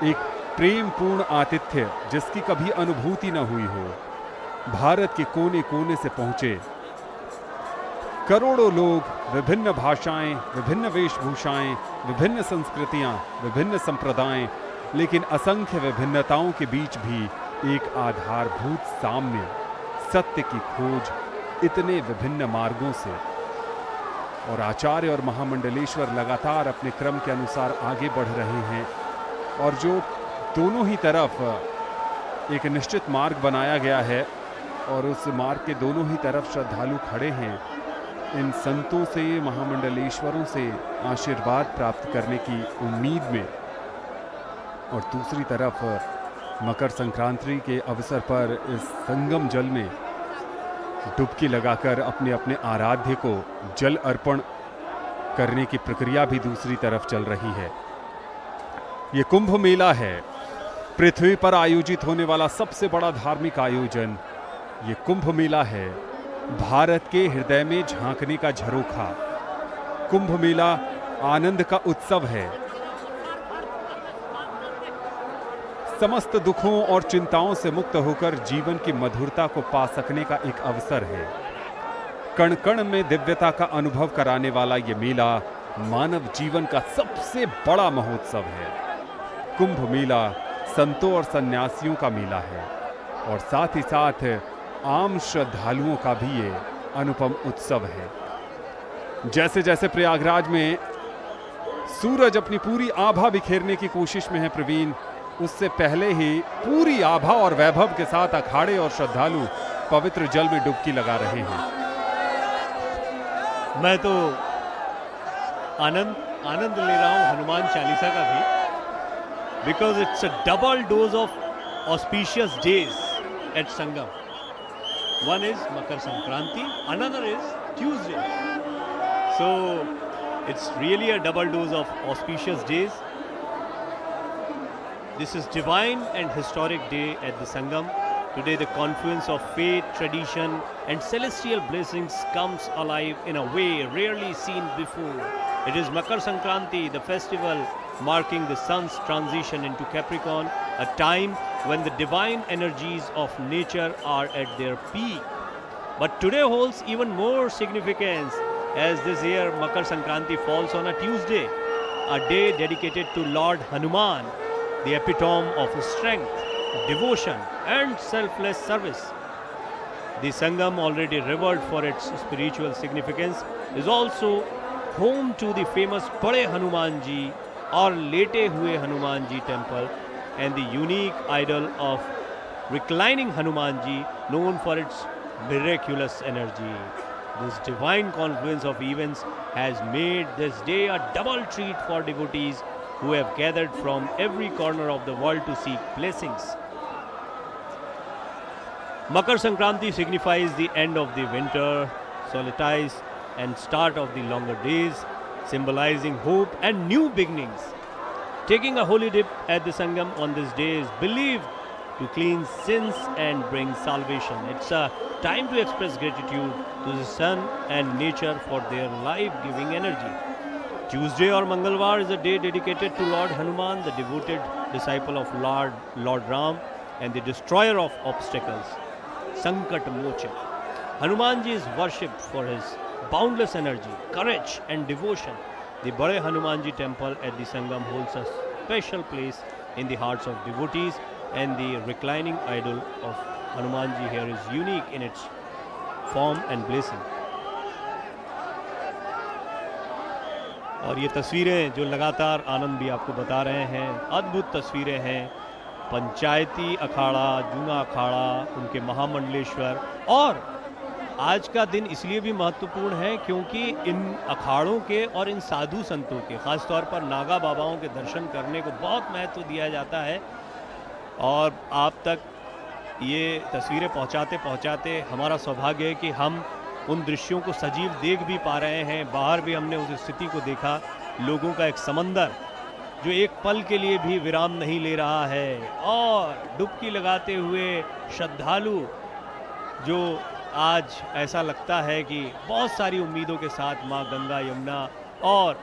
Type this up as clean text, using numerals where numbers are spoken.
एक प्रेमपूर्ण आतिथ्य जिसकी कभी अनुभूति न हुई हो। भारत के कोने कोने से पहुंचे करोड़ों लोग, विभिन्न भाषाएं, विभिन्न वेशभूषाएं, विभिन्न संस्कृतियां, विभिन्न संप्रदाय, लेकिन असंख्य विभिन्नताओं के बीच भी एक आधारभूत साम्य, सत्य की खोज इतने विभिन्न मार्गों से। और आचार्य और महामंडलेश्वर लगातार अपने क्रम के अनुसार आगे बढ़ रहे हैं, और जो दोनों ही तरफ एक निश्चित मार्ग बनाया गया है और उस मार्ग के दोनों ही तरफ श्रद्धालु खड़े हैं इन संतों से, महामंडलेश्वरों से आशीर्वाद प्राप्त करने की उम्मीद में। और दूसरी तरफ मकर संक्रांति के अवसर पर इस संगम जल में डुबकी लगाकर अपने अपने आराध्य को जल अर्पण करने की प्रक्रिया भी दूसरी तरफ चल रही है। ये कुंभ मेला है, पृथ्वी पर आयोजित होने वाला सबसे बड़ा धार्मिक आयोजन। ये कुंभ मेला है, भारत के हृदय में झांकने का झरोखा। कुंभ मेला आनंद का उत्सव है, समस्त दुखों और चिंताओं से मुक्त होकर जीवन की मधुरता को पा सकने का एक अवसर है। कण कण में दिव्यता का अनुभव कराने वाला ये मेला मानव जीवन का सबसे बड़ा महोत्सव है। कुंभ मेला संतों और सन्यासियों का मेला है, और साथ ही साथ आम श्रद्धालुओं का भी ये अनुपम उत्सव है। जैसे जैसे प्रयागराज में सूरज अपनी पूरी आभा बिखेरने की कोशिश में है प्रवीण, उससे पहले ही पूरी आभा और वैभव के साथ अखाड़े और श्रद्धालु पवित्र जल में डुबकी लगा रहे हैं। मैं तो आनंद ले रहा हूं हनुमान चालीसा का भी, because it's a double dose of auspicious days at Sangam. One is Makar Sankranti, another is Tuesday, so it's really a double dose of auspicious days. This is divine and historic day at the Sangam. Today the confluence of faith, tradition and celestial blessings comes alive in a way rarely seen before. It is Makar Sankranti, the festival marking the sun's transition into Capricorn, a time when the divine energies of nature are at their peak. But today holds even more significance, as this year Makar Sankranti falls on a Tuesday, a day dedicated to Lord Hanuman, the epitome of strength, devotion and selfless service. The Sangam, already revered for its spiritual significance, is also home to the famous Bade Hanuman Ji or Lete Hue Hanuman Ji temple, and the unique idol of reclining Hanuman Ji, known for its miraculous energy. This divine confluence of events has made this day a double treat for devotees who have gathered from every corner of the world to seek blessings. Makar Sankranti signifies the end of the winter solstice and start of the longer days, symbolizing hope and new beginnings. Taking a holy dip at the Sangam on this day is believed to cleanse sins and bring salvation. It's a time to express gratitude to the sun and nature for their life-giving energy. Tuesday or Mangalwar is a day dedicated to Lord Hanuman, the devoted disciple of Lord Ram and the destroyer of obstacles, Sankat Mochan. Hanuman Ji is worshipped for his boundless energy, courage and devotion. The Bade Hanuman Ji temple at the Sangam holds a special place in the hearts of devotees, and the reclining idol of Hanuman Ji here is unique in its form and blessing. और ये तस्वीरें जो लगातार आनंद भी आपको बता रहे हैं, अद्भुत तस्वीरें हैं। पंचायती अखाड़ा, जूना अखाड़ा, उनके महामंडलेश्वर। और आज का दिन इसलिए भी महत्वपूर्ण है क्योंकि इन अखाड़ों के और इन साधु संतों के, ख़ासतौर पर नागा बाबाओं के दर्शन करने को बहुत महत्व दिया जाता है। और आप तक ये तस्वीरें पहुंचाते पहुंचाते हमारा सौभाग्य है कि हम उन दृश्यों को सजीव देख भी पा रहे हैं। बाहर भी हमने उस स्थिति को देखा, लोगों का एक समंदर जो एक पल के लिए भी विराम नहीं ले रहा है, और डुबकी लगाते हुए श्रद्धालु जो आज ऐसा लगता है कि बहुत सारी उम्मीदों के साथ माँ गंगा, यमुना और